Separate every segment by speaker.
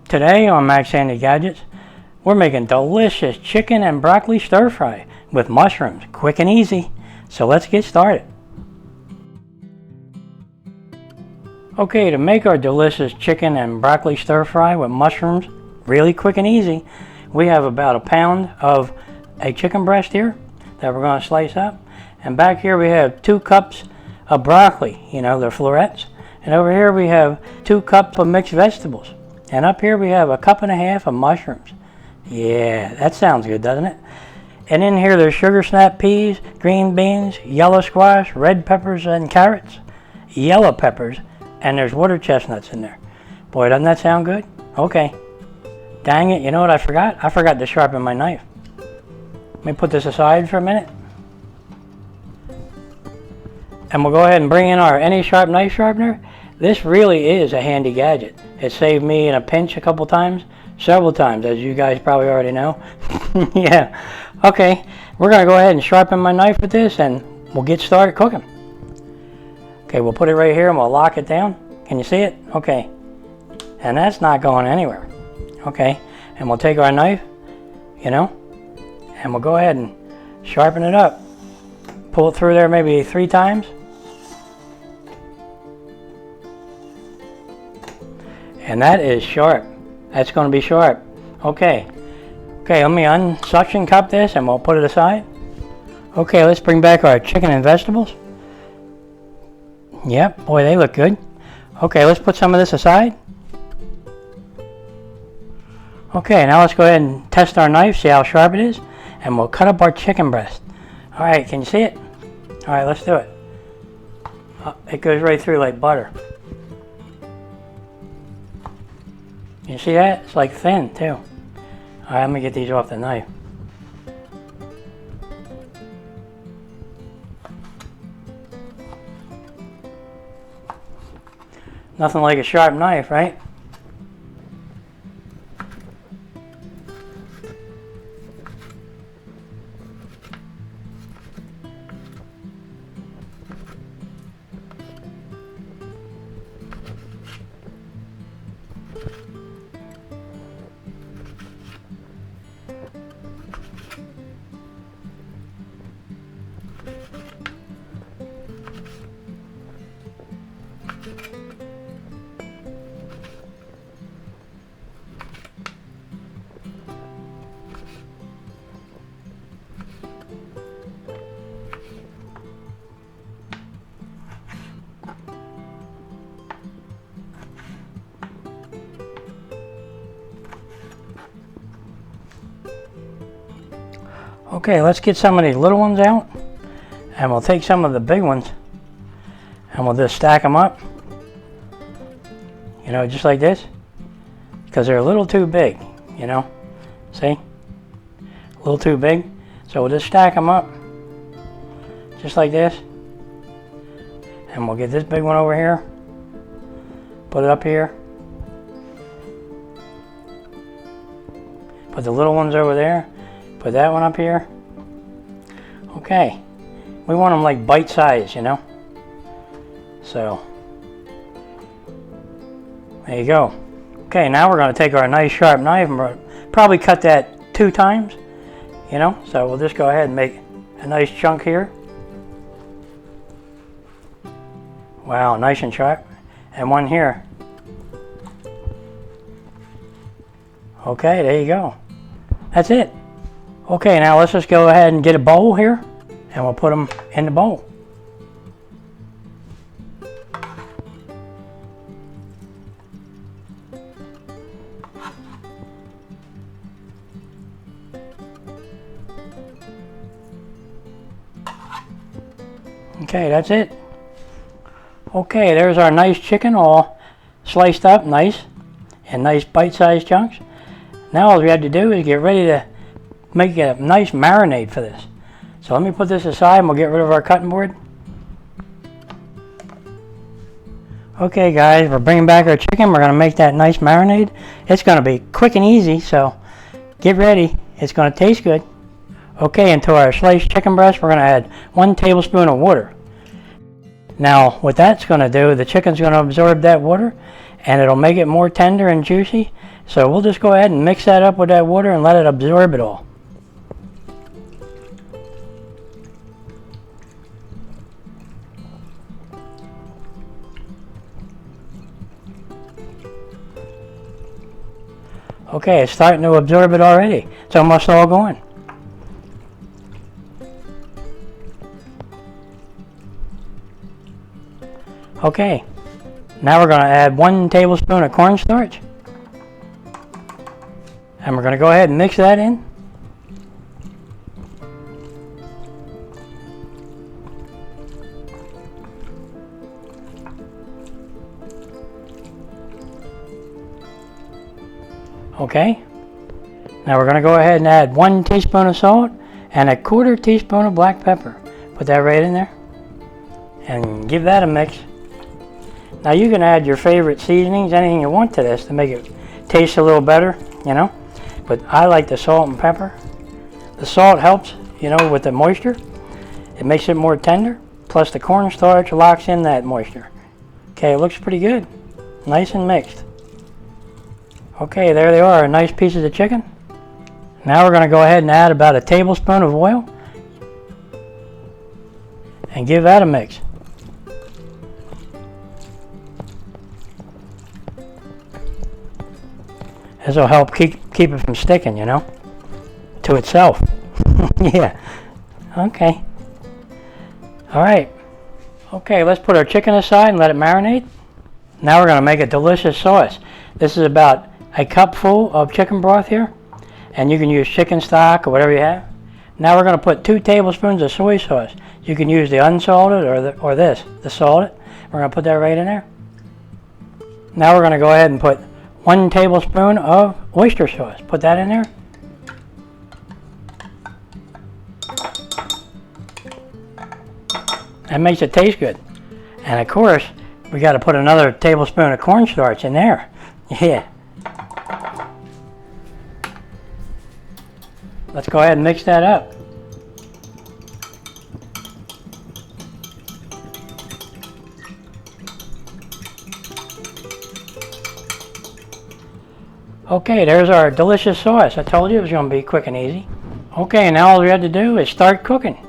Speaker 1: Today on Max Handy Gadgets, we're making delicious chicken and broccoli stir fry with mushrooms, quick and easy. So let's get started. Okay, to make our delicious chicken and broccoli stir fry with mushrooms, really quick and easy, we have about a pound of a chicken breast here that we're going to slice up. And back here we have 2 cups of broccoli, they're florets. And over here we have 2 cups of mixed vegetables. And up here we have a 1.5 cups of mushrooms. Yeah, that sounds good, doesn't it? And in here there's sugar snap peas, green beans, yellow squash, red peppers and carrots, yellow peppers, and there's water chestnuts in there. Boy, doesn't that sound good? Okay. Dang it, you know what I forgot? I forgot to sharpen my knife. Let me put this aside for a minute. And we'll go ahead and bring in our AnySharp knife sharpener. This really is a handy gadget. It saved me in a pinch a couple times, several times, as you guys probably already know. Yeah. Okay, we're going to go ahead and sharpen my knife with this and we'll get started cooking. Okay, we'll put it right here and we'll lock it down. Can you see it? Okay. And that's not going anywhere. Okay, and we'll take our knife, and we'll go ahead and sharpen it up. Pull it through there maybe 3 times. And that is sharp. That's going to be sharp. Okay. Okay, let me unsuction cup this and we'll put it aside. Okay, let's bring back our chicken and vegetables. Yep, boy, they look good. Okay, let's put some of this aside. Okay, now let's go ahead and test our knife, see how sharp it is, and we'll cut up our chicken breast. Alright, can you see it? Alright, let's do it. It goes right through like butter. You see that? It's like thin too. Alright, let me get these off the knife. Nothing like a sharp knife, right? Okay, let's get some of these little ones out, and we'll take some of the big ones, and we'll just stack them up, just like this, because they're a little too big, see, a little too big, so we'll just stack them up, just like this, and we'll get this big one over here, put it up here, put the little ones over there, put that one up here. Okay, we want them like bite size, So, there you go. Okay, now we're going to take our nice sharp knife and we'll probably cut that 2 times, So we'll just go ahead and make a nice chunk here. Wow, nice and sharp. And one here. Okay, there you go. That's it. Okay, now let's just go ahead and get a bowl here, and we'll put them in the bowl. Okay, that's it. Okay, there's our nice chicken all sliced up nice, in nice bite-sized chunks. Now all we have to do is get ready to make a nice marinade for this. So let me put this aside and we'll get rid of our cutting board. Okay guys, we're bringing back our chicken. We're going to make that nice marinade. It's going to be quick and easy, so get ready. It's going to taste good. Okay, into our sliced chicken breast, we're going to add 1 tablespoon of water. Now, what that's going to do, the chicken's going to absorb that water, and it'll make it more tender and juicy. So we'll just go ahead and mix that up with that water and let it absorb it all. Okay, it's starting to absorb it already. It's almost all gone. Okay, now we're going to add 1 tablespoon of cornstarch. And we're going to go ahead and mix that in. Okay, now we're going to go ahead and add 1 teaspoon of salt and 1/4 teaspoon of black pepper. Put that right in there and give that a mix. Now you can add your favorite seasonings, anything you want to this to make it taste a little better, you know. But I like the salt and pepper. The salt helps, you know, with the moisture. It makes it more tender. Plus the cornstarch locks in that moisture. Okay, it looks pretty good. Nice and mixed. Okay, there they are, nice pieces of chicken. Now we're going to go ahead and add about 1 tablespoon of oil. And give that a mix. This will help keep it from sticking, you know, to itself. Yeah. Okay. All right. Okay, let's put our chicken aside and let it marinate. Now we're going to make a delicious sauce. This is about 1 cup full of chicken broth here, and you can use chicken stock or whatever you have. Now we're going to put 2 tablespoons of soy sauce. You can use the unsalted or the salted. We're going to put that right in there. Now we're going to go ahead and put 1 tablespoon of oyster sauce. Put that in there. That makes it taste good. And of course, we got to put another tablespoon of cornstarch in there. Yeah. Let's go ahead and mix that up. Okay, there's our delicious sauce. I told you it was going to be quick and easy. Okay, now all we have to do is start cooking.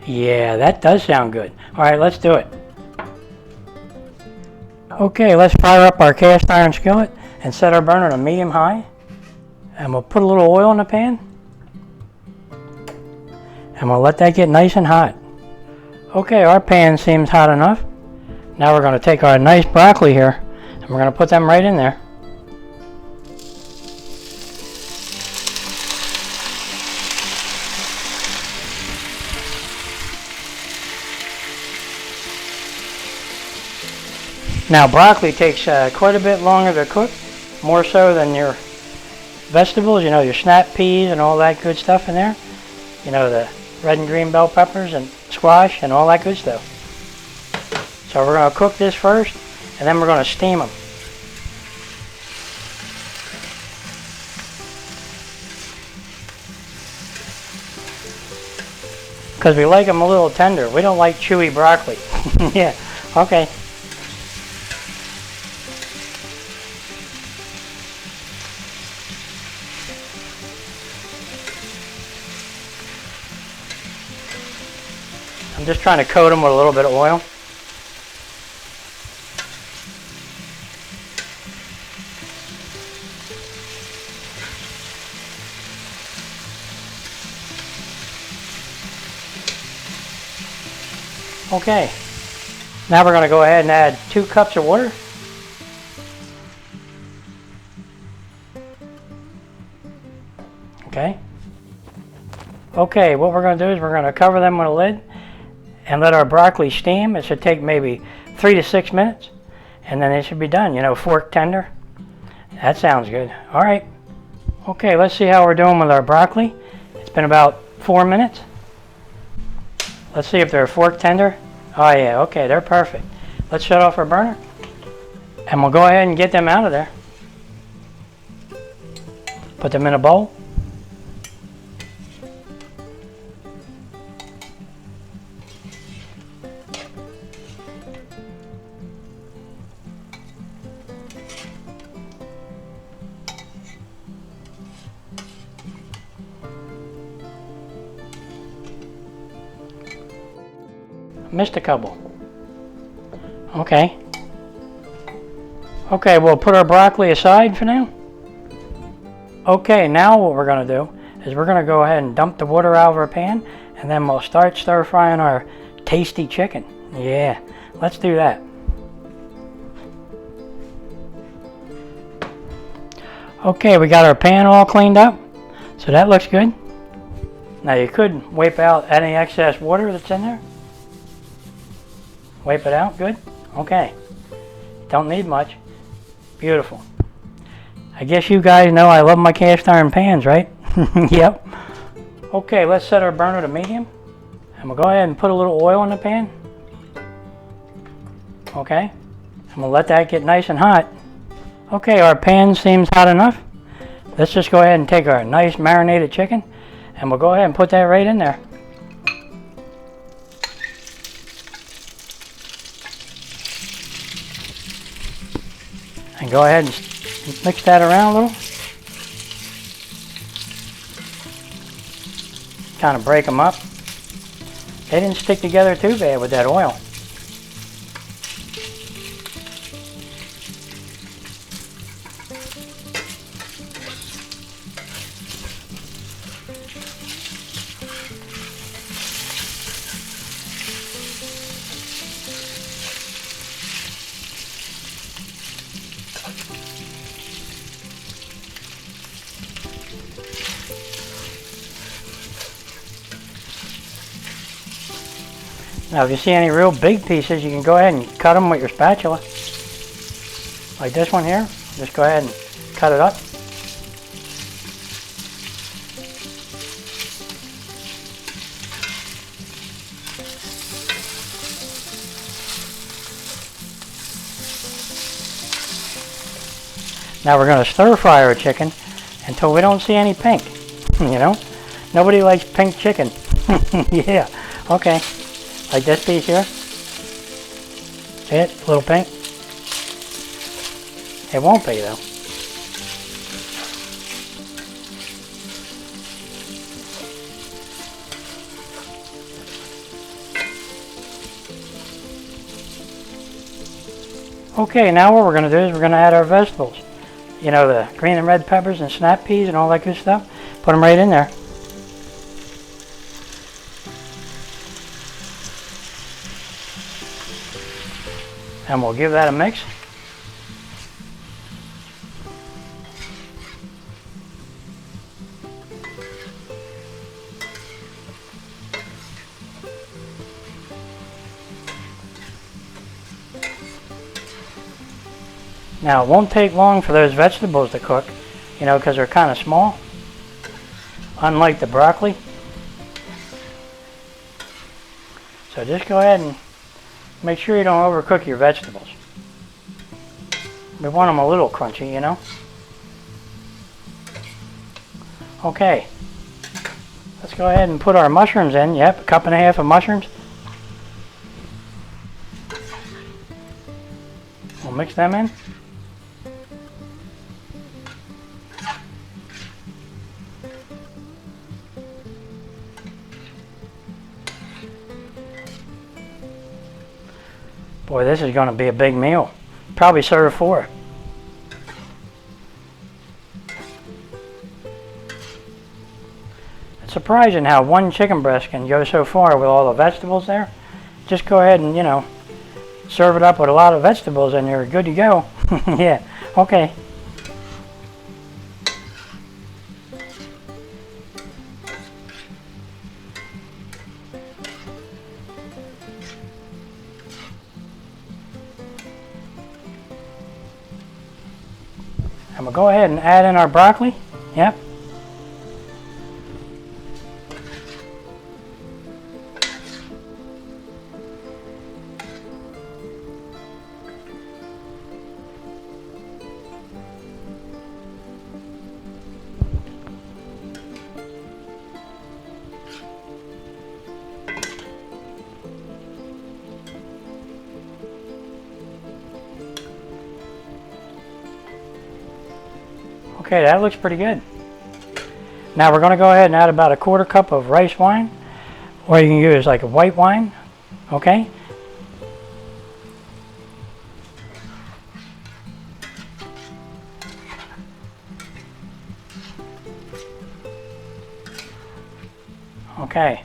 Speaker 1: Yeah, that does sound good. All right, let's do it. Okay, let's fire up our cast iron skillet and set our burner to medium high. And we'll put a little oil in the pan. And we'll let that get nice and hot. Okay, our pan seems hot enough. Now we're going to take our nice broccoli here and we're going to put them right in there. Now broccoli takes quite a bit longer to cook, more so than your vegetables, you know, your snap peas and all that good stuff in there. You know, the red and green bell peppers and squash and all that good stuff. So we're going to cook this first and then we're going to steam them. Because we like them a little tender. We don't like chewy broccoli. Yeah, okay. I'm just trying to coat them with a little bit of oil. Okay, now we're going to go ahead and add 2 cups of water. Okay. Okay, what we're going to do is we're going to cover them with a lid and let our broccoli steam. It should take maybe 3 to 6 minutes and then it should be done, you know, fork tender. That sounds good. All right. Okay, let's see how we're doing with our broccoli. It's been about 4 minutes. Let's see if they're fork tender. Oh yeah, okay, they're perfect. Let's shut off our burner and we'll go ahead and get them out of there. Put them in a bowl. missed a couple. Okay. Okay, we'll put our broccoli aside for now. Okay, now what we're going to do is we're going to go ahead and dump the water out of our pan, and then we'll start stir frying our tasty chicken. Yeah, let's do that. Okay, we got our pan all cleaned up, so that looks good. Now you could wipe out any excess water that's in there. Wipe it out, good. Okay, don't need much. Beautiful. I guess you guys know I love my cast iron pans, right? Yep. Okay, let's set our burner to medium. And we'll go ahead and put a little oil in the pan. Okay. And we'll let that get nice and hot. Okay, our pan seems hot enough. Let's just go ahead and take our nice marinated chicken, and we'll go ahead and put that right in there. And go ahead and mix that around a little. Kind of break them up. They didn't stick together too bad with that oil. Now if you see any real big pieces, you can go ahead and cut them with your spatula. Like this one here. Just go ahead and cut it up. Now we're going to stir fry our chicken until we don't see any pink. You know? Nobody likes pink chicken. Yeah. Okay. Like this piece here. See it? A little pink. It won't be though. Okay, now what we're going to do is we're going to add our vegetables. You know, the green and red peppers and snap peas and all that good stuff. Put them right in there. And we'll give that a mix. Now it won't take long for those vegetables to cook, you know, because they're kind of small, unlike the broccoli. So just go ahead and make sure you don't overcook your vegetables. We want them a little crunchy, you know. Okay, let's go ahead and put our mushrooms in. Yep, a cup and a half of mushrooms. We'll mix them in. Boy, this is going to be a big meal. Probably serve 4. It's surprising how one chicken breast can go so far with all the vegetables there. Just go ahead and, you know, serve it up with a lot of vegetables and you're good to go. Yeah, okay. And we'll go ahead and add in our broccoli. Yep. Okay, that looks pretty good. Now we're going to go ahead and add about a 1/4 cup of rice wine, or you can use like a white wine. Okay? Okay.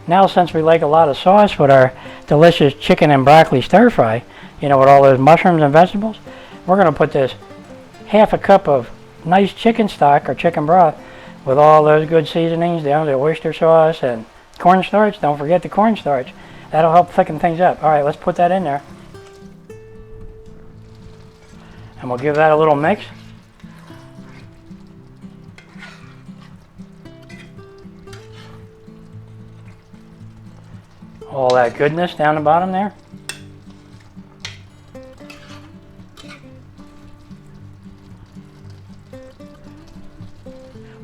Speaker 1: Now, since we like a lot of sauce with our delicious chicken and broccoli stir fry, you know, with all those mushrooms and vegetables, we're going to put this half a cup of nice chicken stock or chicken broth with all those good seasonings, the oyster sauce and cornstarch. Don't forget the cornstarch. That'll help thicken things up. All right, let's put that in there. And we'll give that a little mix. All that goodness down the bottom there.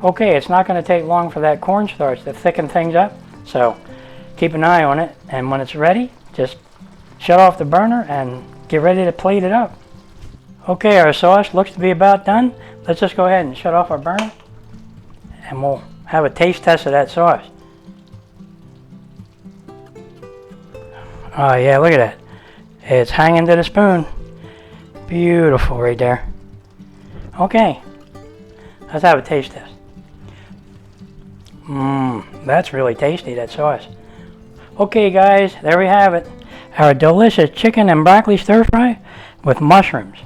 Speaker 1: Okay, it's not going to take long for that cornstarch to thicken things up, so keep an eye on it, and when it's ready, just shut off the burner and get ready to plate it up. Okay, our sauce looks to be about done. Let's just go ahead and shut off our burner, and we'll have a taste test of that sauce. Oh yeah, look at that. It's hanging to the spoon. Beautiful right there. Okay, let's have a taste test. That's really tasty, that sauce. Okay guys, there we have it. Our delicious chicken and broccoli stir fry with mushrooms.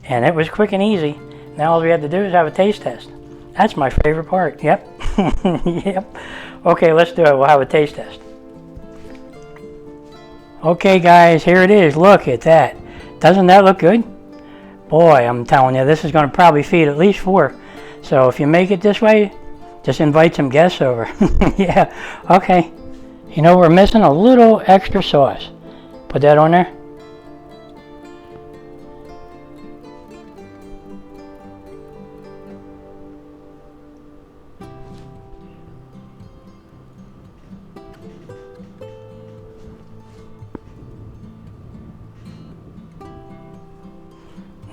Speaker 1: And it was quick and easy. Now all we have to do is have a taste test. That's my favorite part. Yep. Yep. Okay, let's do it. We'll have a taste test. Okay guys, here it is. Look at that. Doesn't that look good? Boy, I'm telling you, this is going to probably feed at least 4. So if you make it this way, just invite some guests over. Yeah, okay. You know, we're missing a little extra sauce. Put that on there.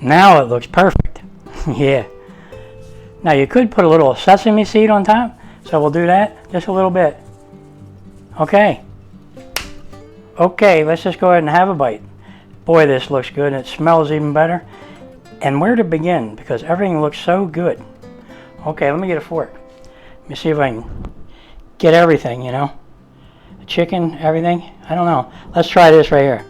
Speaker 1: Now it looks perfect. Yeah. Now you could put a little sesame seed on top, so we'll do that just a little bit. Okay. Okay, let's just go ahead and have a bite. Boy, this looks good, and it smells even better. And where to begin, because everything looks so good. Okay, let me get a fork. Let me see if I can get everything, you know. The chicken, everything. I don't know. Let's try this right here.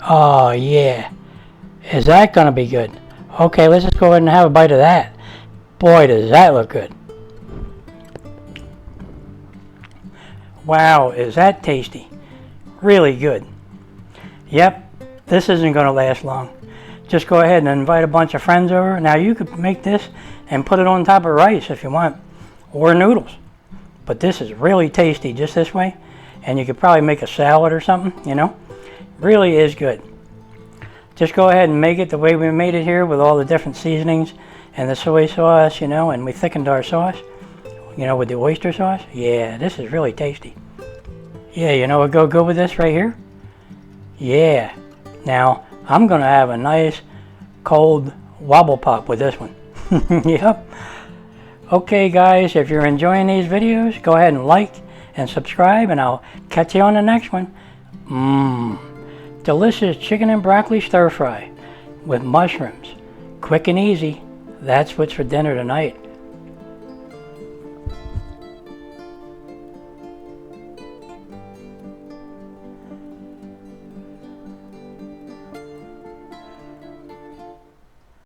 Speaker 1: Oh, yeah. Is that going to be good? Okay, let's just go ahead and have a bite of that. Boy, does that look good. Wow, is that tasty. Really good. Yep, this isn't going to last long. Just go ahead and invite a bunch of friends over. Now you could make this and put it on top of rice if you want, or noodles. But this is really tasty just this way. And you could probably make a salad or something, you know. Really is good. Just go ahead and make it the way we made it here with all the different seasonings and the soy sauce, you know, and we thickened our sauce, you know, with the oyster sauce. Yeah, this is really tasty. Yeah, you know what go good with this right here? Yeah. Now, I'm going to have a nice cold wobble pop with this one. Yep. Okay, guys, if you're enjoying these videos, go ahead and like and subscribe, and I'll catch you on the next one. Delicious chicken and broccoli stir fry with mushrooms. Quick and easy. That's what's for dinner tonight.